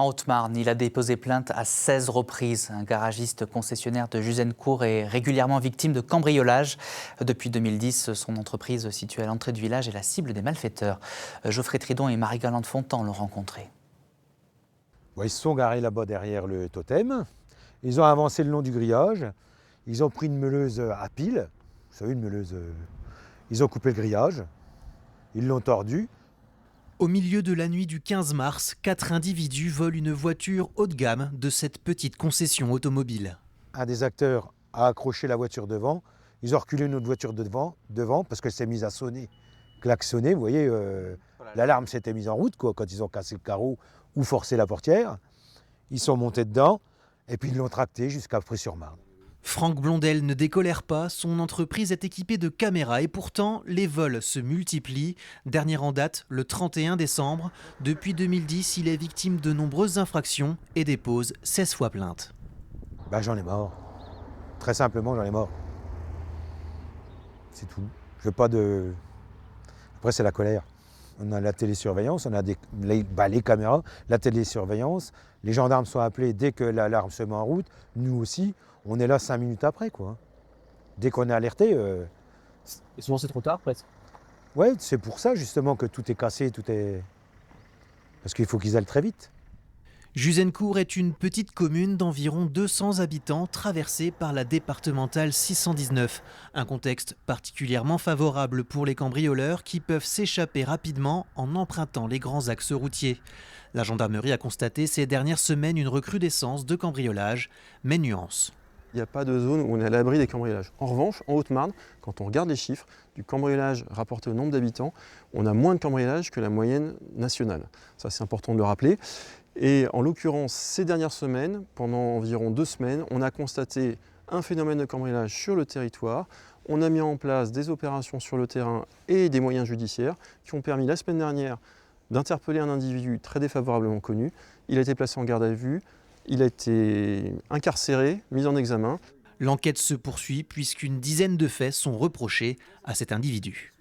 En Haute-Marne, il a déposé plainte à 16 reprises. Un garagiste concessionnaire de Juzencourt est régulièrement victime de cambriolage. Depuis 2010, son entreprise située à l'entrée du village est la cible des malfaiteurs. Geoffrey Tridon et Marie-Galante Fontan l'ont rencontré. Ils se sont garés là-bas derrière le totem. Ils ont avancé le long du grillage. Ils ont pris une meuleuse à pile. Vous savez, une meuleuse. Ils ont coupé le grillage. Ils l'ont tordu. Au milieu de la nuit du 15 mars, 4 individus volent une voiture haut de gamme de cette petite concession automobile. Un des acteurs a accroché la voiture devant. Ils ont reculé notre voiture devant parce qu'elle s'est mise à sonner, klaxonner. Vous voyez, l'alarme s'était mise en route quand ils ont cassé le carreau ou forcé la portière. Ils sont montés dedans et puis ils l'ont tracté jusqu'à Fray-sur-Marne. Franck Blondel ne décolère pas, son entreprise est équipée de caméras et pourtant les vols se multiplient. Dernier en date, le 31 décembre. Depuis 2010, il est victime de nombreuses infractions et dépose 16 fois plainte. J'en ai marre. Très simplement, j'en ai marre. C'est tout. Je veux pas de... Après, c'est la colère. On a la télésurveillance, on a les caméras, la télésurveillance. Les gendarmes sont appelés dès que l'alarme se met en route. Nous aussi, on est là 5 minutes après, quoi. Dès qu'on est alerté. Et souvent c'est trop tard presque. Ouais, c'est pour ça justement que tout est cassé, tout est. Parce qu'il faut qu'ils aillent très vite. Juzencourt est une petite commune d'environ 200 habitants traversée par la départementale 619. Un contexte particulièrement favorable pour les cambrioleurs qui peuvent s'échapper rapidement en empruntant les grands axes routiers. La gendarmerie a constaté ces dernières semaines une recrudescence de cambriolage, mais nuance. Il n'y a pas de zone où on est à l'abri des cambriolages. En revanche, en Haute-Marne, quand on regarde les chiffres du cambriolage rapporté au nombre d'habitants, on a moins de cambriolages que la moyenne nationale. Ça, c'est important de le rappeler. Et en l'occurrence, ces dernières semaines, pendant environ 2 semaines, on a constaté un phénomène de cambriolage sur le territoire. On a mis en place des opérations sur le terrain et des moyens judiciaires qui ont permis la semaine dernière d'interpeller un individu très défavorablement connu. Il a été placé en garde à vue, il a été incarcéré, mis en examen. L'enquête se poursuit puisqu'une dizaine de faits sont reprochés à cet individu.